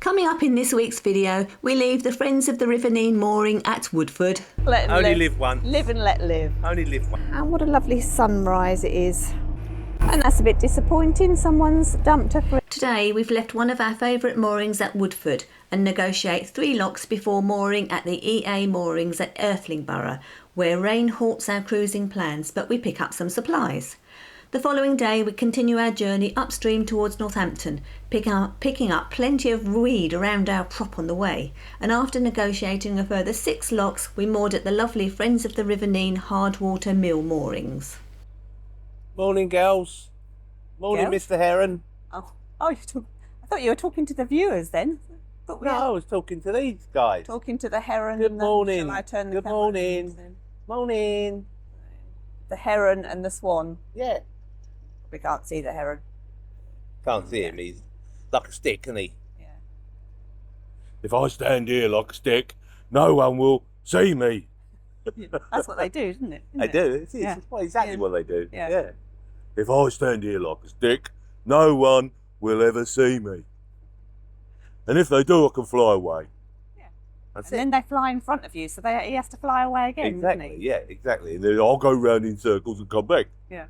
Coming up in this week's video, we leave the Friends of the River Nene mooring at Woodford. Only live once. Live and let live. Only live once. And what a lovely sunrise it is. And that's a bit disappointing, someone's dumped a friend. Today we've left one of our favourite moorings at Woodford and negotiate 3 locks before mooring at the EA moorings at Irthlingborough, where rain halts our cruising plans, but we pick up some supplies. The following day we continue our journey upstream towards Northampton, picking up plenty of weed around our prop on the way, and after negotiating a further 6 locks we moored at the lovely Friends of the River Nene Hardwater mill moorings. Morning, girls. Morning, Girls? Mr. Heron. Oh, I thought you were talking to the viewers then. No, I was talking to these guys. Talking to the heron. Good and morning. Shall I turn the Good camera morning. on then? Morning. The heron and the swan. Yeah. We can't see the heron. Can't see him. He's like a stick, isn't he? Yeah. If I stand here like a stick, no one will see me. That's what they do, isn't it? They do. It's Yeah. exactly Yeah. what they do. Yeah. If I stand here like a stick, no one will ever see me. And if they do, I can fly away. Yeah. That's And then they fly in front of you, so he has to fly away again, Exactly. doesn't he? Yeah, exactly. And then I'll go round in circles and come back. Yeah.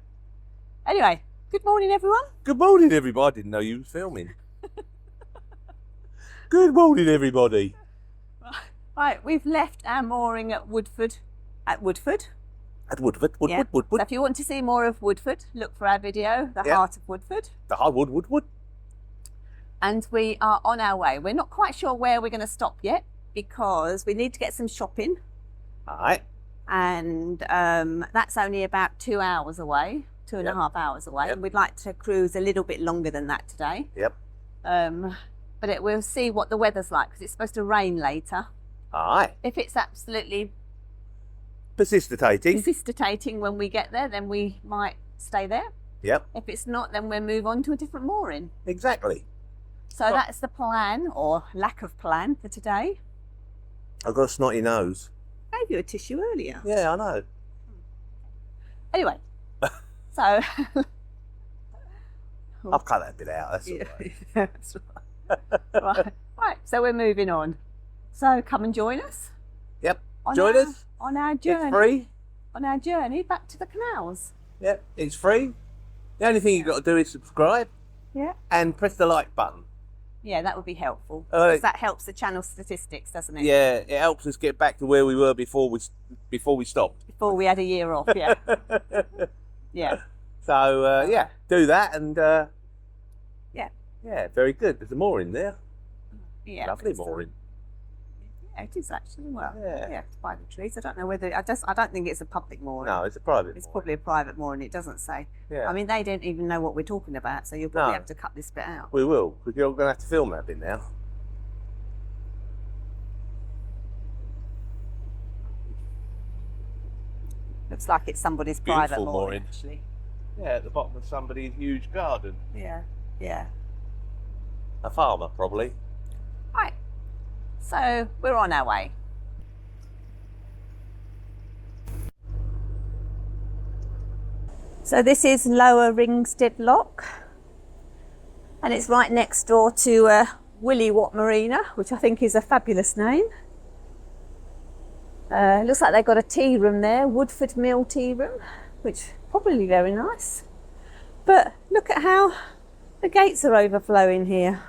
Anyway, good morning, everyone. Good morning, everybody. I didn't know you was filming. Good morning, everybody. Right, we've left our mooring at Woodford. At Woodford, Yeah. Woodford. So if you want to see more of Woodford, look for our video, The Yeah. Heart of Woodford. The hardwood, Woodwood. And we are on our way. We're not quite sure where we're going to stop yet because we need to get some shopping. All right. And that's only about 2 hours away, 2.5 hours away. Yep. And we'd like to cruise a little bit longer than that today. Yep. But we'll see what the weather's like because it's supposed to rain later. All right. If it's absolutely Persistitating. when we get there, then we might stay there. Yep. If it's not, then we'll move on to a different mooring. Exactly. So Well- that's the plan, or lack of plan, for today. I've got a snotty nose. I gave you a tissue earlier. Yeah, I know. Anyway, so I'll cut that bit out. That's all yeah, right. that's right. Right, so we're moving on. So come and join us. Yep. on Join our- us. on our journey. It's free. On our journey back to the canals. Yep. It's free. The only thing you've got to do is subscribe Yeah. and press the like button. Yeah, that would be helpful. Oh, 'Cause that helps the channel statistics, doesn't it? Yeah, it helps us get back to where we were before we stopped. Before we had a year off, yeah. Yeah. So yeah, do that and Yeah. yeah, very good. There's a mooring there. Yeah. Lovely so- mooring. Yeah, it is actually. Well, Yeah. it's by the trees. I don't know whether I don't think it's a public mooring. No, it's a private. It's mooring. probably a private mooring. It doesn't say. Yeah. I mean, they don't even know what we're talking about, so you'll probably No. have to cut this bit out. We will, because you're going to have to film that bit now. Looks like it's somebody's Beautiful private mooring, mooring. actually. Yeah, at the bottom of somebody's huge garden. Yeah. Yeah. A farmer, probably. Right. So we're on our way. So this is Lower Ringstead Lock, and it's right next door to Willie Watt Marina, which I think is a fabulous name. Looks like they've got a tea room there, Woodford Mill tea room, which probably very nice. But look at how the gates are overflowing here.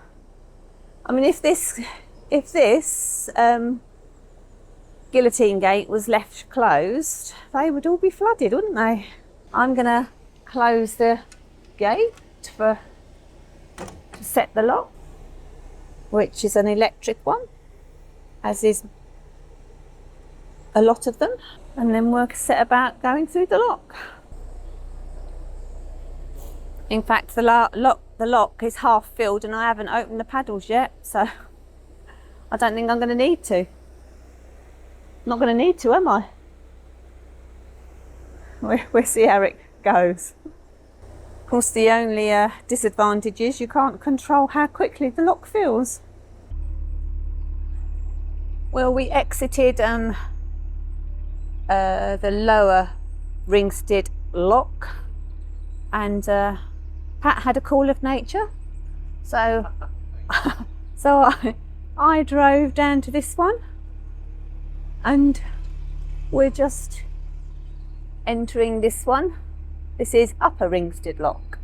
I mean, if this guillotine gate was left closed, they would all be flooded, wouldn't they? I'm gonna close the gate to set the lock, which is an electric one, as is a lot of them, and then we'll set about going through the lock. In fact, the lock is half filled and I haven't opened the paddles yet, so I don't think I'm going to need to. Not going to need to, am I? We'll see how it goes. Of course, the only disadvantage is you can't control how quickly the lock fills. Well, we exited the Lower Ringstead Lock, and Pat had a call of nature, so So I drove down to this one, and we're just entering this one. This is Upper Ringsted Lock.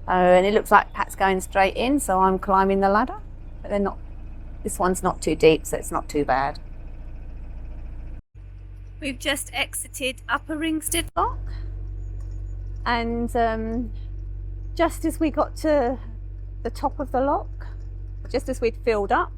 And it looks like Pat's going straight in, so I'm climbing the ladder. But they're not. This one's not too deep, so it's not too bad. We've just exited Upper Ringsted Lock, and just as we got to the top of the lock, just as we'd filled up,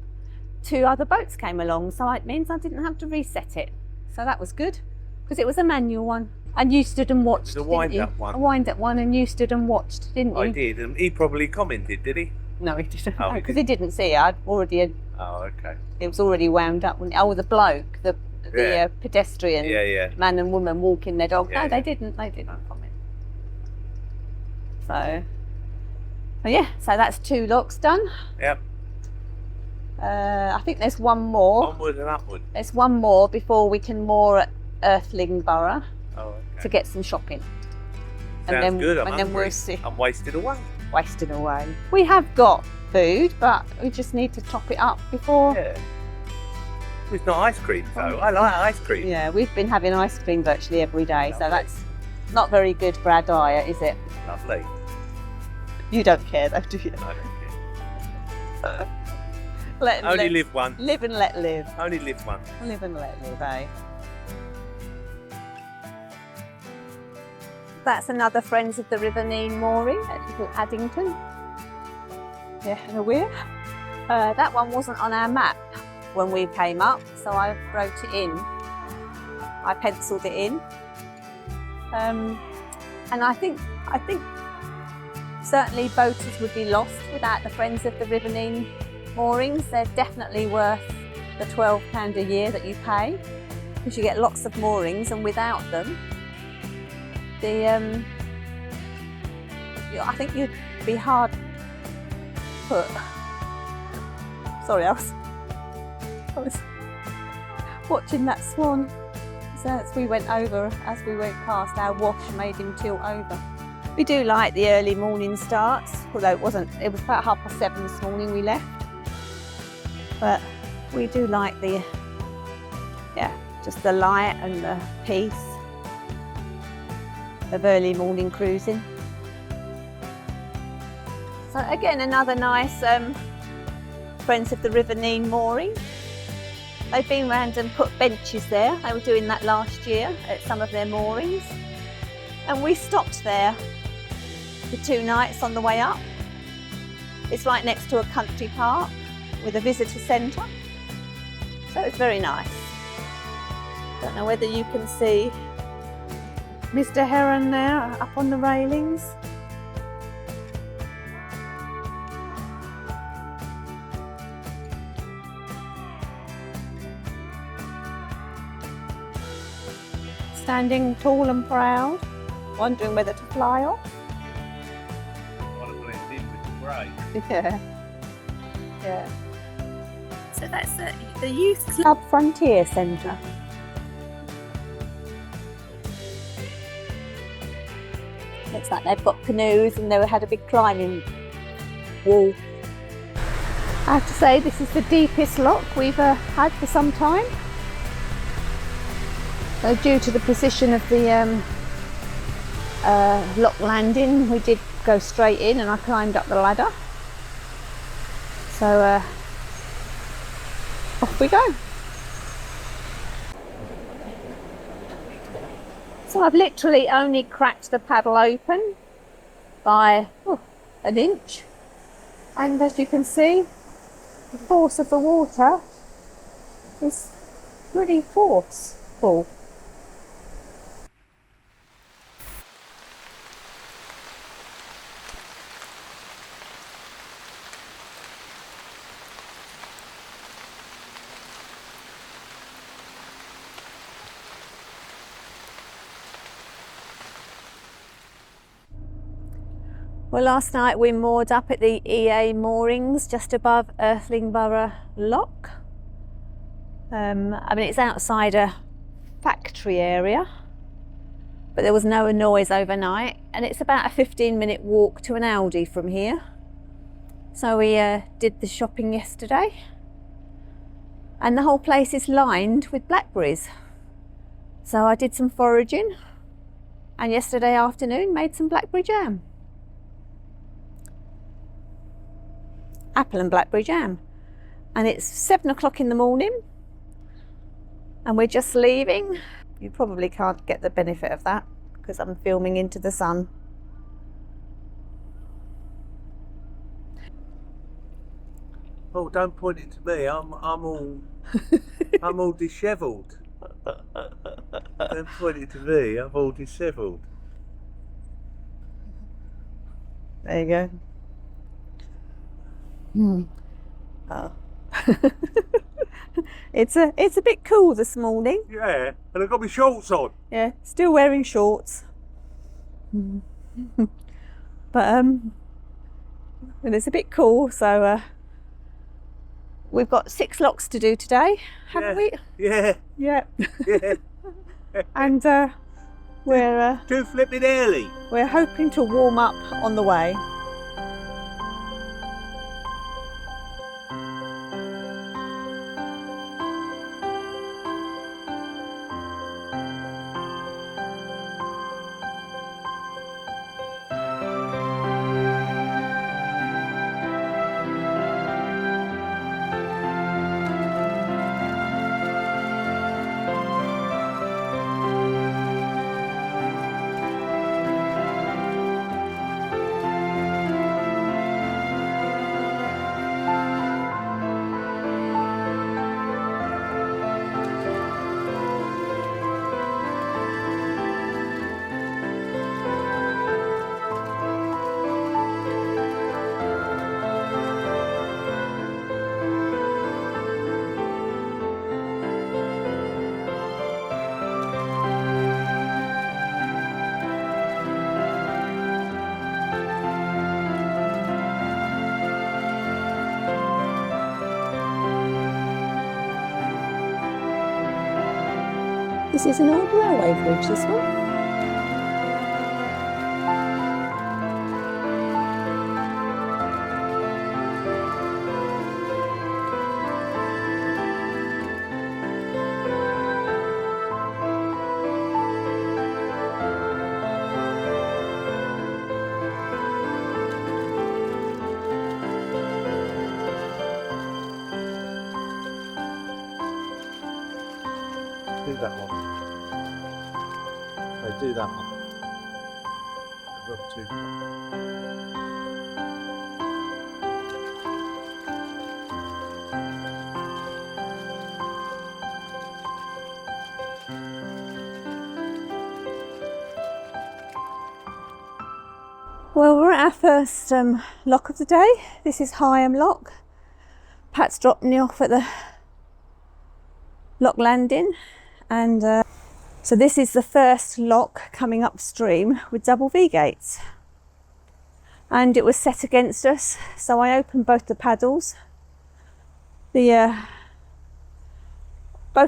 2 other boats came along, so it means I didn't have to reset it. So that was good, because it was a manual one. And you stood and watched, It was a wind-up one. A wind-up one, and you stood and watched, didn't you? I did, and he probably commented, did he? No, he didn't. Oh, Because he he didn't see it. I'd already. Oh, okay. It was already wound up. Oh, the bloke, the Yeah. pedestrian, Yeah. man and woman walking their dog. Yeah, No, they yeah. didn't. They didn't comment. So yeah. So that's 2 locks done. Yep. I think there's one more. Onward and upward. There's one more before we can moor at Irthlingborough Oh, okay. to get some shopping. Sounds good. I'm and then hungry. we'll see. I'm wasted away. Wasting away. We have got food, but we just need to top it up before. Yeah. It's not ice cream, though. I like ice cream. Yeah, we've been having ice cream virtually every day, so Lovely. that's not very good for our diet, is it? Lovely. You don't care though, do you? I don't care. Let Live one. live and let live. Only live one. Live and let live, eh? That's another Friends of the River Nene mooring at Little Addington. Yeah, and a weir. That one wasn't on our map when we came up, so I wrote it in. I penciled it in. And I think certainly boaters would be lost without the Friends of the River Nene moorings. They're definitely worth the £12 a year that you pay, because you get lots of moorings, and without them, I think you'd be hard put. Sorry, I was watching that swan. So as we went past, our wash made him tilt over. We do like the early morning starts, although it was about 7:30 this morning we left. But we do like just the light and the peace of early morning cruising. So again, another nice Friends of the River Nene mooring. They've been round and put benches there. They were doing that last year at some of their moorings. And we stopped there for 2 nights on the way up. It's right next to a country park with a visitor centre. So it's very nice. Don't know whether you can see Mr. Heron there up on the railings. Standing tall and proud, wondering whether to fly off. Want to blend in with the grey. Yeah. So that's the Youth Club Frontier Centre. Looks like they've got canoes, and they had a big climbing wall. I have to say, this is the deepest lock we've had for some time. So due to the position of the lock landing, we did go straight in, and I climbed up the ladder. So off we go. So I've literally only cracked the paddle open by an inch, and as you can see, the force of the water is pretty forceful. Well, last night we moored up at the EA moorings just above Irthlingborough Lock. I mean, it's outside a factory area, but there was no noise overnight, and it's about a 15-minute walk to an Aldi from here. So we did the shopping yesterday, and the whole place is lined with blackberries. So I did some foraging, and yesterday afternoon made some blackberry jam. Apple and blackberry jam. And it's 7 o'clock in the morning, and we're just leaving. You probably can't get the benefit of that because I'm filming into the sun. Oh, don't point it to me. I'm all dishevelled. Don't point it to me. I'm all dishevelled. There you go. Oh. It's a bit cool this morning. Yeah, and I've got my shorts on. Yeah, still wearing shorts. But and it's a bit cool, so we've got 6 locks to do today, haven't we? Yeah. Yeah. Yeah. And we're Too flipping early. we're hoping to warm up on the way. This is an old railway bridge, this one. Do that one. No, do that one. Rub too. Well, we're at our first lock of the day. This is Higham Lock. Pat's dropped me off at the lock landing, and so this is the first lock coming upstream with double V gates, and it was set against us, so I opened both the paddles. Both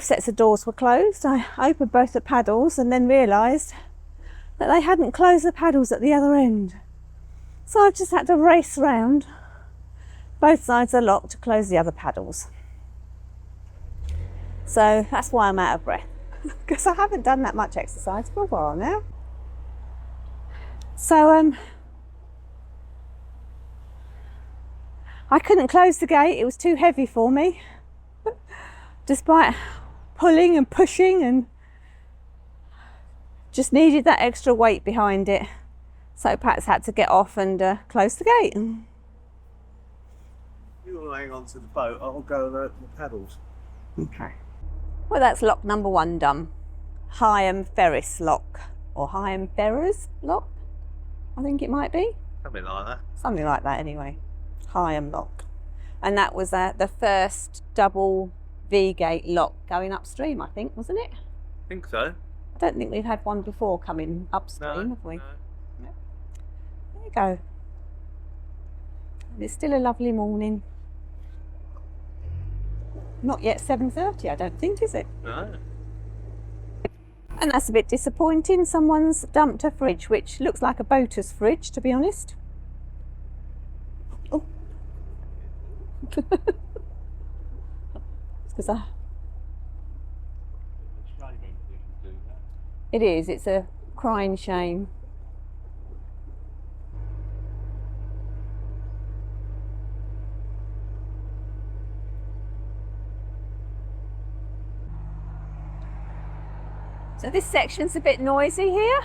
sets of doors were closed. I opened both the paddles and then realised that they hadn't closed the paddles at the other end, so I've just had to race round both sides of the lock to close the other paddles. So that's why I'm out of breath, because I haven't done that much exercise for a while now. So I couldn't close the gate, it was too heavy for me, despite pulling and pushing, and just needed that extra weight behind it. So Pat's had to get off and close the gate. You want to hang on to the boat, I'll go and open the paddles. Okay. Well, that's lock number 1 done. Higham Ferris lock, or Higham Ferrers lock, I think it might be. Something like that. Something like that anyway. Higham lock. And that was the first double V-gate lock going upstream, I think, wasn't it? I think so. I don't think we've had one before coming upstream, have we? No. There you go. And it's still a lovely morning. Not yet 7:30, I don't think, is it? No. And that's a bit disappointing. Someone's dumped a fridge, which looks like a boater's fridge, to be honest. Oh, Because it is. It's a crying shame. So this section's a bit noisy here.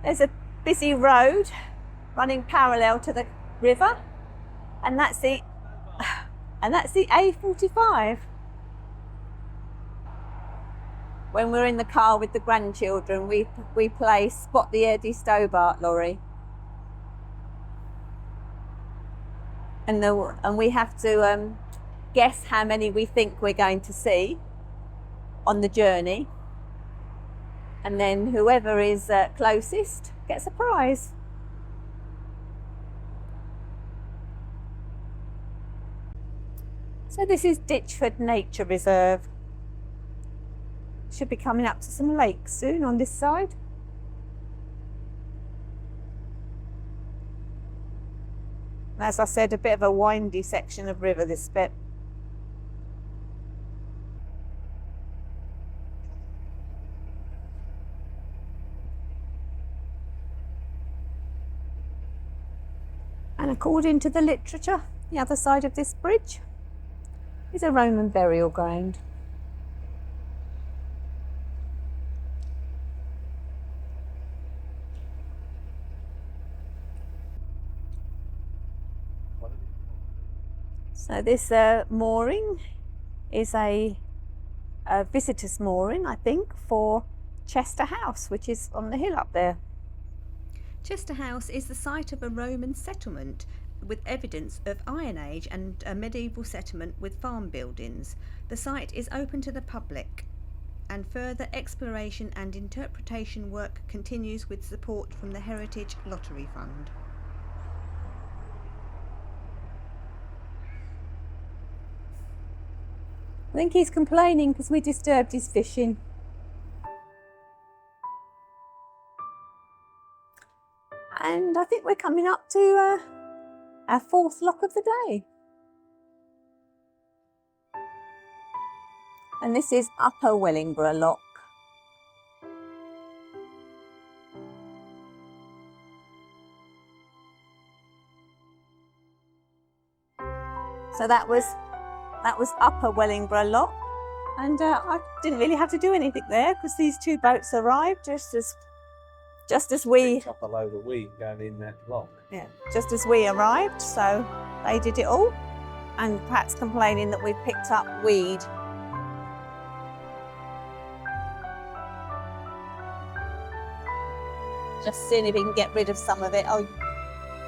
There's a busy road running parallel to the river, and that's the A45. When we're in the car with the grandchildren, we play Spot the Eddie Stobart lorry, and we have to guess how many we think we're going to see on the journey. And then whoever is closest gets a prize. So this is Ditchford Nature Reserve. Should be coming up to some lakes soon on this side. As I said, a bit of a windy section of river, this bit. And according to the literature, the other side of this bridge is a Roman burial ground. So this mooring is a visitor's mooring, I think, for Chester House, which is on the hill up there. Chester House is the site of a Roman settlement with evidence of Iron Age and a medieval settlement with farm buildings. The site is open to the public, and further exploration and interpretation work continues with support from the Heritage Lottery Fund. I think he's complaining because we disturbed his fishing. And I think we're coming up to our fourth lock of the day. And this is Upper Wellingborough Lock. So that was Upper Wellingborough Lock, and I didn't really have to do anything there because these two boats arrived just as we Picked up a load of weed going in that lock. Yeah, just as we arrived, so they did it all. And Pat's complaining that we've picked up weed. Just seeing if we can get rid of some of it. Oh,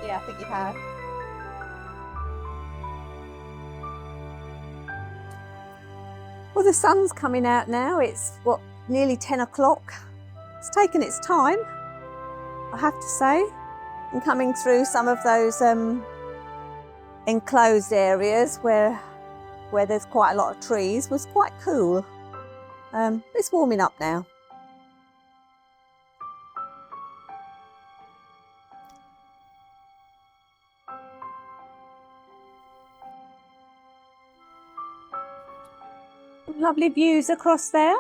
yeah, I think you have. Well, the sun's coming out now. It's, nearly 10 o'clock. It's taken its time, I have to say. And coming through some of those enclosed areas where there's quite a lot of trees was quite cool. It's warming up now. Lovely views across there.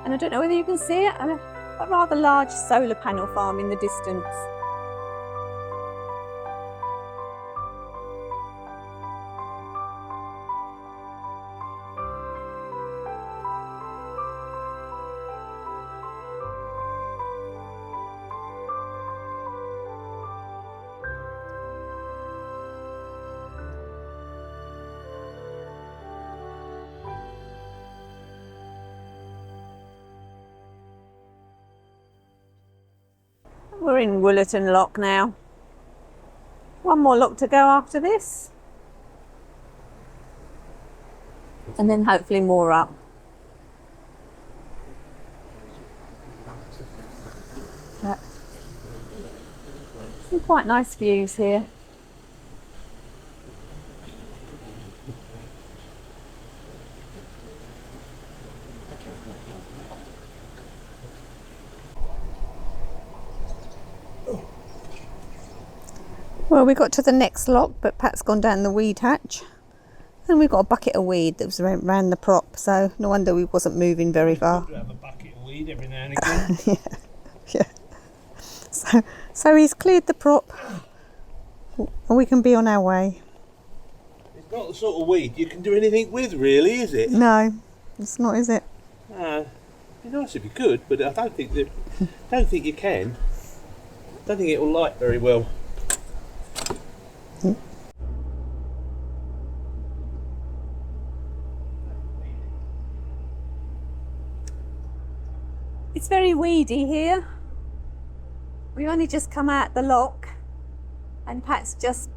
And I don't know whether you can see it, a rather large solar panel farm in the distance. We're in Woollerton Lock now. One more lock to go after this. And then hopefully more up. Some quite nice views here. Well, we got to the next lock, but Pat's gone down the weed hatch. And we've got a bucket of weed that was around the prop, so no wonder we wasn't moving very far. Good to have a bucket of weed every now and again. Yeah. So he's cleared the prop, and we can be on our way. It's not the sort of weed you can do anything with, really, is it? No, it's not, is it? It'd be nice if you could, but I don't think you can. I don't think it will light very well. It's very weedy here. We only just come out the lock, and Pat's just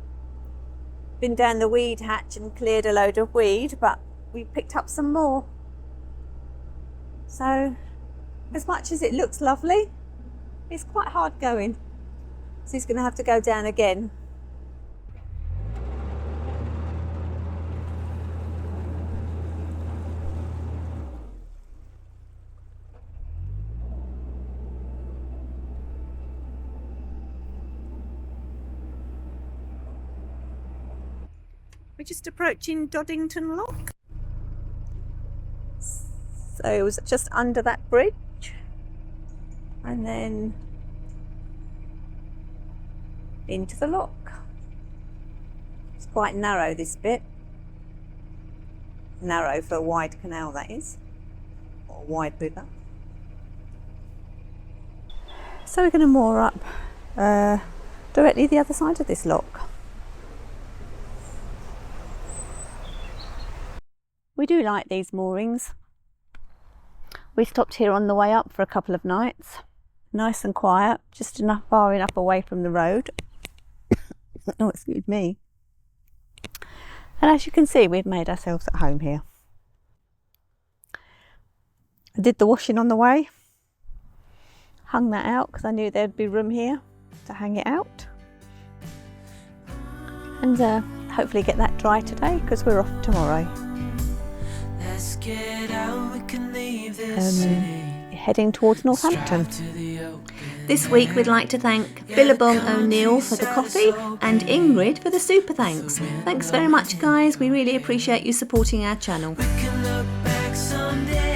been down the weed hatch and cleared a load of weed, but we picked up some more. So, as much as it looks lovely, it's quite hard going. So he's going to have to go down again. We're just approaching Doddington Lock. So it was just under that bridge, and then into the lock. It's quite narrow, this bit. Narrow for a wide canal, that is, or a wide river. So we're going to moor up directly the other side of this lock. We do like these moorings. We stopped here on the way up for a couple of nights. Nice and quiet, just far enough away from the road. Oh, excuse me. And as you can see, we've made ourselves at home here. I did the washing on the way. Hung that out because I knew there'd be room here to hang it out. And hopefully get that dry today because we're off tomorrow. Let's get out, we can leave this city. Heading towards Northampton. This week we'd like to thank Billabong O'Neill for the coffee and Ingrid for the super thanks. Thanks very much guys, we really appreciate you supporting our channel. We can look back someday.